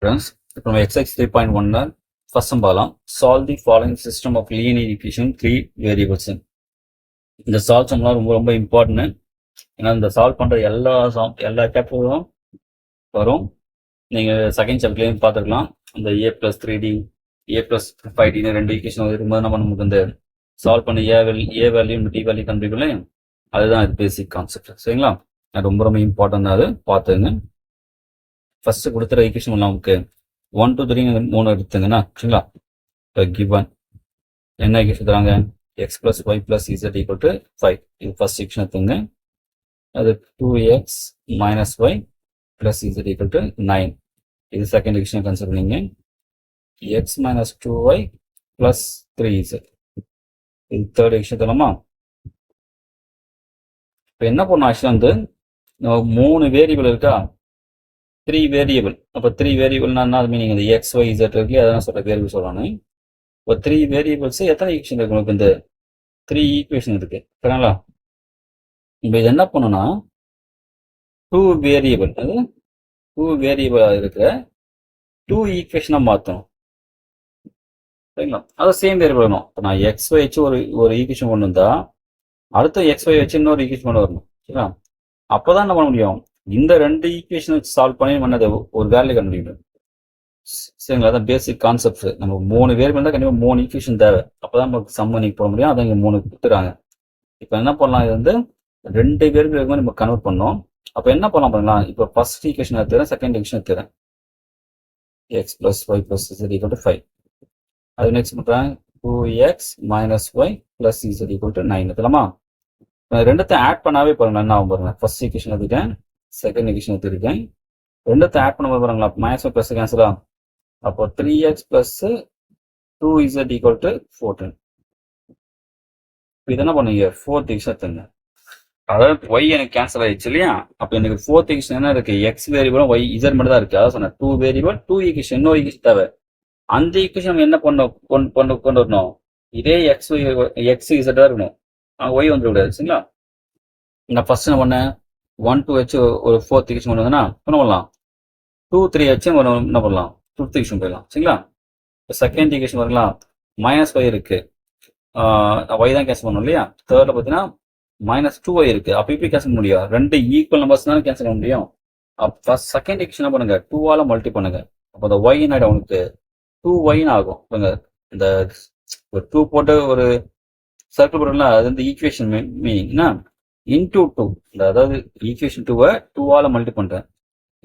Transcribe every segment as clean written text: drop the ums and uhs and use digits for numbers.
Friends, இப்போ நம்ம exercise 3.1 first sum பார்க்கலாம். Solve the following system of linear equation 3 variables. இந்த சால்வ் சம்லாம் ரொம்ப ரொம்ப இம்பார்ட்டன்ட். ஏன்னா இந்த சால்வ் பண்ற எல்லா சாப்டரும் வரும். நீங்க செகண்ட் சாப்டர்லயும் பார்த்துக்கலாம். இந்த a plus 3d a plus 5d ரெண்டு ஈக்குவேஷன் இருக்கும்போது நம்ம நமக்கு இந்த சால்வ் பண்ண a வேல்யூ d வேல்யூ கண்டுபிடிக்கல. அதுதான் இது பேசிக் கான்செப்ட். சரிங்களா? ரொம்ப ரொம்ப இம்பார்ட்டன்ட். அது பார்த்துங்க. ஃபர்ஸ்ட் கொடுத்துற ஈக்குவேஷன் நமக்கு 1 2 3 3 எடுத்துங்கன்னா சரிங்களா? இப்போ கிவன் என்ன ஈக்குவேஷன் தராங்க? x plus y plus z equal to 5. இது ஃபர்ஸ்ட் ஈக்குவேஷன் எடுத்துங்க. அது 2x minus y plus z equal to 9. இது செகண்ட் ஈக்குவேஷன் கன்சிடர் பண்ணீங்க. x minus 2y plus 3z. இது தேர்ட் ஈக்குவேஷன் தரலாமா? இப்போ என்ன பண்ணணும்? ஆக்சுவலாக வந்து 3 வேரியபிள் இருக்கா? 3 வேரியபிள். அப்போ 3 வேரியபிள்னா அது மீனிங் இந்த x y z இருக்கு, அதான் சொல்ற வேரியபிள் சொல்லணும். இப்போ 3 வேரியபிள்ஸ் எத்தனை ஈக்குவேஷன் இருக்கு? உங்களுக்கு இந்த 3 ஈக்குவேஷன் இருக்கு சரிங்களா? இப்போ இது என்ன பண்ணணும்னா 2 வேரியபிள், அது 2 வேரியபிளா இருக்கிற 2 ஈக்குவேஷனா மாற்றணும் சரிங்களா? அது சேம் வேரியபிள் வரணும். இப்போ நான் எக்ஸ் ஒய் வச்சு ஒரு ஈக்குவேஷன் கொண்டு வந்தா அடுத்த எக்ஸ் ஒய் வச்சு இன்னொரு ஈக்குவேஷன் கொண்டு வரணும் சரிங்களா? அப்போதான் என்ன பண்ண முடியும்? இந்த ரெண்டு ஈக்குவேஷன் வச்சு சால்வ் பண்ணி பண்ணது ஒரு வேல்யூ கண்டுபிடிக்கணும் சரிங்களா? அதான் பேசிக் கான்செப்ட். நம்ம 3 வேரியபிள் தான் கண்டிப்பாக 3 ஈக்குவேஷன் தேவை. அப்போதான் நமக்கு சம் பண்ணி போட முடியும். அதை இங்கே 3 கொடுத்துறாங்க. இப்போ என்ன பண்ணலாம்? இது வந்து 2 வேரியபிள் நம்ம கன்வெர்ட் பண்ணோம். அப்போ என்ன பண்ணலாம்? இப்போ ஃபர்ஸ்ட் ஈக்குவேஷன் எடுத்துறேன், செகண்ட் ஈக்குவேஷன் எடுத்துறேன். X plus y plus z equal to 5. அது நெக்ஸ்ட் பண்ணுறேன் 2x minus y plus z equal to 9 எடுத்துலாமா? ரெண்டுத்தையும் ஆட் பண்ணாவே பாருங்க என்ன ஆகும் பாருங்க. ஃபர்ஸ்ட் ஈக்குவேஷன் எடுத்துட்டேன், செகண்ட் ஈக்குவேஷன் எடுத்துருக்கேன். ரெண்டுத்தையும் ஆட் பண்ண பாருங்களா? மைனஸ் ஒய் பிளஸ் கேன்சலா? அப்போ 3x plus 2z equal to 14. இது என்ன பண்ணுங்க? ஃபோர்த் ஈக்குவேஷன் எடுத்துங்க. அதாவது y எனக்கு கேன்சல் ஆயிடுச்சு இல்லையா? அப்போ எனக்கு ஃபோர்த் ஈக்குவேஷன் என்ன இருக்கு? எக்ஸ் வேரியபிளும் y z மட்டும் தான் இருக்கு. அதான் சொன்னேன் 2 வேரியபிள் 2 ஈக்குவேஷன், இன்னொரு ஈக்குவேஷன் தேவை. அந்த ஈக்குவேஷன் நம்ம என்ன கொண்டு வரணும்? இதே எக்ஸ் இசட்டா இருக்கணும். ஒய் வந்துடக்கூடாது சரிங்களா? நான் ஃபர்ஸ்ட் என்ன பண்ணேன்? 1 2 வச்சு ஒரு ஃபோர்த் ஈக்குவேஷன் கொண்டு வந்தேன்னா என்ன பண்ணலாம்? 2 3 வச்சு என்ன பண்ணலாம்? ஃபிஃப்த் ஈக்குவேஷன் போயிடலாம் சரிங்களா? இப்போ செகண்ட் ஈக்குவேஷன் வரலாம். மைனஸ் ஒய் இருக்கு, ஒய் தான் கேன்சல் பண்ணணும் இல்லையா? தேர்ட்ல பார்த்தீங்கன்னா மைனஸ் 2y இருக்கு. அப்போ எப்படி கேன்சல் பண்ண முடியும்? ரெண்டு ஈக்குவல் நம்பர்ஸ் தான் கேன்சல் பண்ண முடியும். அப்போ செகண்ட் ஈக்குவேஷன் என்ன பண்ணுங்க? 2ஆல மல்டி பண்ணுங்க. அப்போ அந்த ஒய் என்ன உனக்கு 2y ஆகும். இந்த 2 போட்டு ஒரு சர்க்கிள் போட்டோம்ல, அது வந்து ஈக்குவேஷன் மீனிங்னா இன்டூ 2. அதாவது ஈக்குவேஷன் 2வை 2ஆல மல்டி பண்றேன்.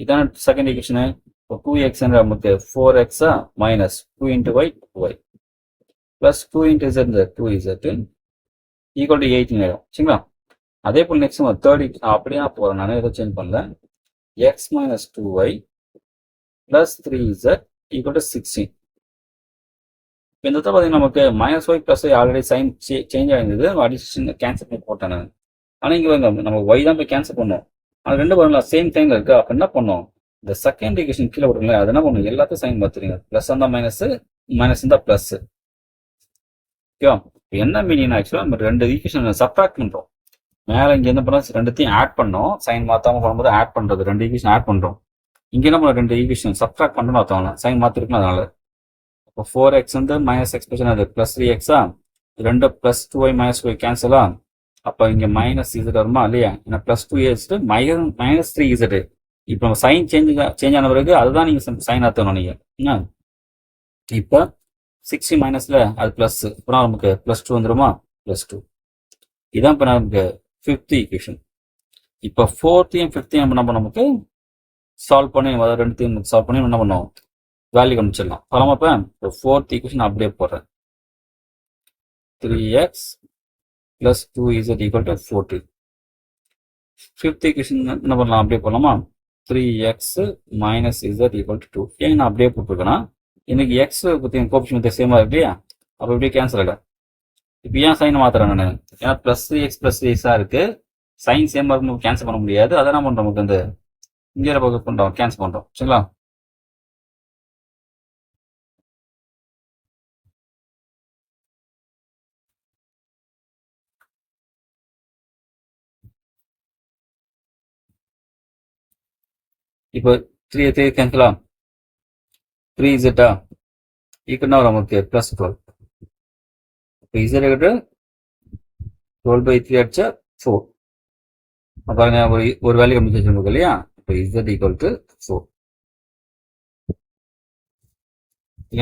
இதான செகண்ட் ஈக்குவேஷனு. இப்போ 2x நமக்கு 4x minus 2 into y 2y plus 2 into z 2z equal to 18 ஆயிடும் சரிங்களா? அதே போல் நெக்ஸ்ட் தேர்ட் ஈக்குவேஷன் அப்படியே போறேன். நான் எதுவும் சேஞ்ச் பண்ணல. x minus 2y plus 3z equal to 16. இப்போ இந்த இடத்துல பார்த்தீங்கன்னா நமக்கு minus y plus y already sign change ஆயிருந்தது. அடிஷன் கேன்சல் பண்ணி போட்டேன் நான். ஆனால் இங்கே வந்து நம்ம ஒய் தான் போய் கேன்சல் பண்ணோம். ஆனால் ரெண்டு பாருங்களா சேம் டைம்ல இருக்கு. அப்போ என்ன பண்ணோம்? இந்த செகண்ட் ஈக்குவேஷன் கீழே விடுங்களேன். அது என்ன பண்ணும்? எல்லாத்தையும் சைன் பார்த்துருங்க. பிளஸ் இருந்தால் மைனஸ், மைனஸ் இருந்தால் பிளஸ். ஓகேவா? என்ன மீனிங்? ஆக்சுவலாக நம்ம ரெண்டு ஈக்குவேஷன் சப்ட்ராக்ட் பண்ணுறோம். மேலே இங்கே என்ன பண்ணோம்? ரெண்டுத்தையும் ஆட் பண்ணோம். சைன் மாற்றாம பண்ணும்போது ஆட் பண்ணுறது. ரெண்டு ஈக்குவேஷன் ஆட் பண்ணுறோம். இங்கே என்ன பண்ணோம்? ரெண்டு ஈக்குவேஷன் சப்ட்ராக்ட் பண்ணணும். அர்த்தம் சைன் மாற்றிருக்கலாம். அதனால இப்போ 4x வந்து மைனஸ் எக்ஸ்பிரஷன், அது பிளஸ் 3x ரெண்டு பிளஸ் 2y மைனஸ் ஒய் கேன்சலா? அப்போ இங்கே மைனஸ் இசட் வருமா இல்லையா? ஏன்னா பிளஸ் 2 மைனஸ் 3z. இப்போ நம்ம சைன் சேஞ்ச் ஆன பிறகு அதுதான் நீங்கள் சைன் ஆற்றணும் நீங்கள். இப்போ 60 மைனஸில் அது ப்ளஸ், இப்போ நமக்கு ப்ளஸ் 2 வந்துடுமா? ப்ளஸ் 2. இதான் இப்போ நமக்கு ஃபிஃப்த் ஈக்குவேஷன். இப்போ ஃபோர்த்தையும் ஃபிஃப்த்தையும் நம்ம நமக்கு சால்வ் பண்ணி, அதாவது ரெண்டுத்தையும் சால்வ் பண்ணி என்ன பண்ணோம்? வேல்யூ கண்டுச்சிடலாம். பரவாயில்ல. இப்போ ஃபோர்த் ஈக்குவேஷன் அப்படியே போடுறேன். 3x plus 2z equal to 14. Fifth equation என்ன பண்ணலாம்? அப்படியே போடலாமா? 3x minus z equal to 2. ஏன் நான் அப்படியே போட்டிருக்கேன்னா எனக்கு எக்ஸ் பற்றி கோபிஷன் சேமாக இருக்கு இல்லையா? அப்போ இப்படியே கேன்சல் ஆகிடும். இப்போ ஏன் சைன் மாத்துறேன் நான்? ஏன்னா பிளஸ் 3x பிளஸ் 3x இருக்கு. சைன் சேமாக இருக்கும்போது கேன்சல் பண்ண முடியாது. அதை என்ன பண்ணுறோம்? நமக்கு வந்து இங்கே பண்ணுறோம், கேன்சல் பண்ணுறோம் சரிங்களா? இப்போ 3 கேன்சலா? 3z ஈக்குவல் நமக்கு பிளஸ் 12. இப்போ z ஈக்குவல் 12/3 அடிச்சா 4. பாருங்க ஒரு வேல்யூ கம்யூனிகேஷன் இருக்கு இல்லையா? இப்போ z ஈக்குவல் டு 4.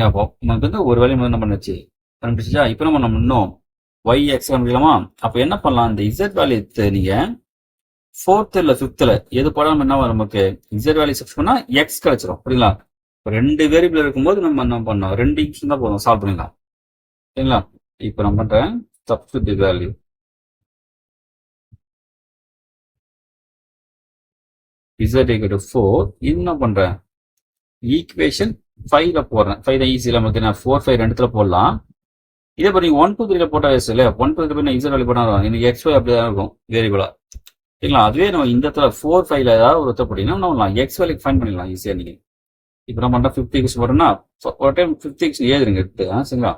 அப்போ நமக்கு வந்து ஒரு வேல்யூ என்ன பண்ணுச்சு கண்டுபிடிச்சா. இப்போ நம்ம இன்னும் y x கண்டுபிடிக்கலாமா? அப்போ என்ன பண்ணலாம், இந்த z வேல்யூ நீங்க 4th இல்ல 5th எது போல நம்ம என்ன நமக்கு z வேல்யூ சப்ஸ்ட் பண்ணா x கிடைச்சிரும். புரியுங்களா? இப்போ 2 வேரியபிள் இருக்கும்போது நம்ம என்ன பண்ணோம், 2 ஈக்குவேஷன் தான் போதும், சால்வ் பண்ணிடலாம். சரிங்களா? இப்போ நம்ம பண்றேன் substitute value z equal to 4. என்ன பண்றேன், ஈக்குவேஷன் 5ல போடுறேன். 5 தான் ஈஸியில் நமக்கு நான் 4 5 ரெண்டுத்துல போடலாம். இதே மாதிரி 1 2 3ல போட்டா வேஸ்ட் இல்லையா? 1 2 3 நான் z வேல்யூ போட்டா எனக்கு x y அப்படிதான் இருக்கும் வேரியபிளா. சரிங்களா? அதுவே நம்ம இந்த இடத்துல 4 5ல ஏதாவது ஒரு போட்டீங்கன்னா நம்ம x வேல்யூ ஃபைண்ட் பண்ணிடலாம் ஈஸியா. நீங்க இப்போ நம்ம பண்ற 5th ஈக்குவேஷன் போட்டோம்னா ஒரு டைம் 5th ஈக்குவேஷன் எழுதுருங்க எடுத்து. சரிங்களா?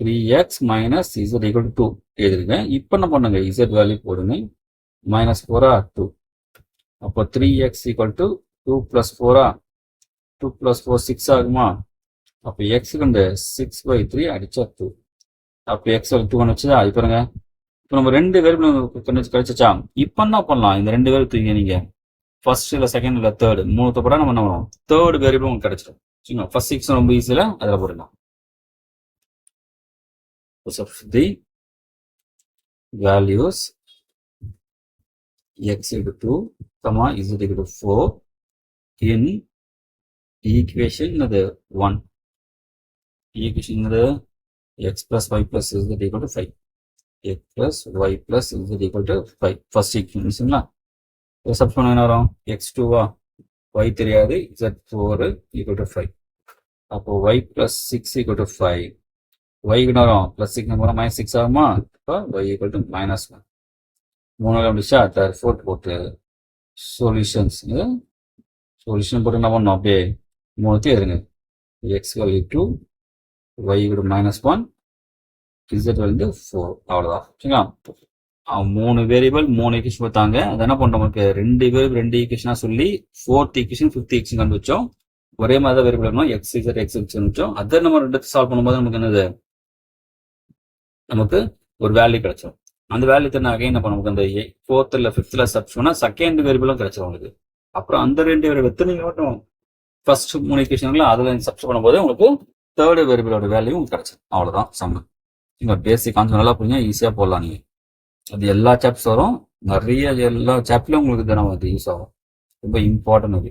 3x minus z equal to 2 எழுதுருங்க. இப்போ என்ன பண்ணுங்க, z வேல்யூ போடுங்க. -4 2. அப்போ 3x equal to 2 plus 4 2 plus 4 6 ஆகுமா? அப்போ x கண்டு 6/3 அடிச்சா 2. அப்போ x 2 வச்சுதா. இப்போ இப்போ நம்ம 2 வேரியபிள் கிடைச்சா. இப்போ என்ன பண்ணலாம், இந்த 2 வேரியபிள் தூக்கி நீங்க ஃபர்ஸ்ட் இல்ல செகண்ட் இல்ல தேர்ட் 3 போட நம்ம என்ன பண்ணுவோம், தேர்ட் வேரியபிள் உங்களுக்கு கிடைச்சிடும். சரிங்களா? ஃபர்ஸ்ட் 6 ரொம்ப ஈஸியில அதில் போடலாம். the values x equal to 2, z equal to 4 in equation 1. equation x plus y plus z equal to 5. x plus y plus z equal to 5. first equation சப்ஸ்ட் பண்ண என்ன வரும், x2 y தெரியாது, z4 equal to 5. அப்போ y plus 6 equal to 5. y வரும் plus 6 போனால் -6 ஆகுமா? இப்போ y equal to -1. 3 கண்டுபிடிச்சா therefore போட்டு சொல்யூஷன் போட்டு என்ன பண்ணணும், அப்படியே 3 எழுதுங்க. x value 2, y equal to -1, z value 4. அவ்வளோதான். சரிங்களா? 3 வேரியபிள் 3 ஈக்குவேஷன் பார்த்தாங்க. அது என்ன பண்ணுறோம், நமக்கு 2 வேரியபிள் 2 ஈக்குவேஷனாக சொல்லி 4th ஈக்குவேஷன் 5th ஈக்குவேஷன் கண்டுபிடிச்சோம். ஒரே மாதிரி தான் வேரியபிள் இருக்கணும், x z x கண்டுபிடிச்சோம். அதை நம்ம 2 சால்வ் பண்ணும்போது நமக்கு என்னது, நமக்கு ஒரு வேல்யூ கிடைச்சோம். அந்த வேல்யூ தான் அகைன் என்ன பண்ணுவோம், அந்த 4th இல்ல 5th சப்ஸ்ட் பண்ணா செகண்ட் வேரியபிளும் கிடைச்சிரும் உங்களுக்கு. அப்புறம் அந்த 2 வேரியபிள் எத்தனை மட்டும் ஃபர்ஸ்ட் 3 ஈக்குவேஷன்ல அதுல சப்ஸ்ட் பண்ணும்போது உங்களுக்கு தேர்ட் வேரியபிளோட வேல்யூ கிடைச்சிடும். அவ்வளவுதான் சம். நீங்க பேசிக் கான்செப்ட் நல்லா புரிஞ்சா ஈஸியா போடலாம். நீங்க அது எல்லா சாப்டர்ஸ் வரும், நிறைய எல்லா சாப்டர்லயும் உங்களுக்கு தினம் வந்து யூஸ் ஆகும். ரொம்ப இம்பார்ட்டன்ட் அது.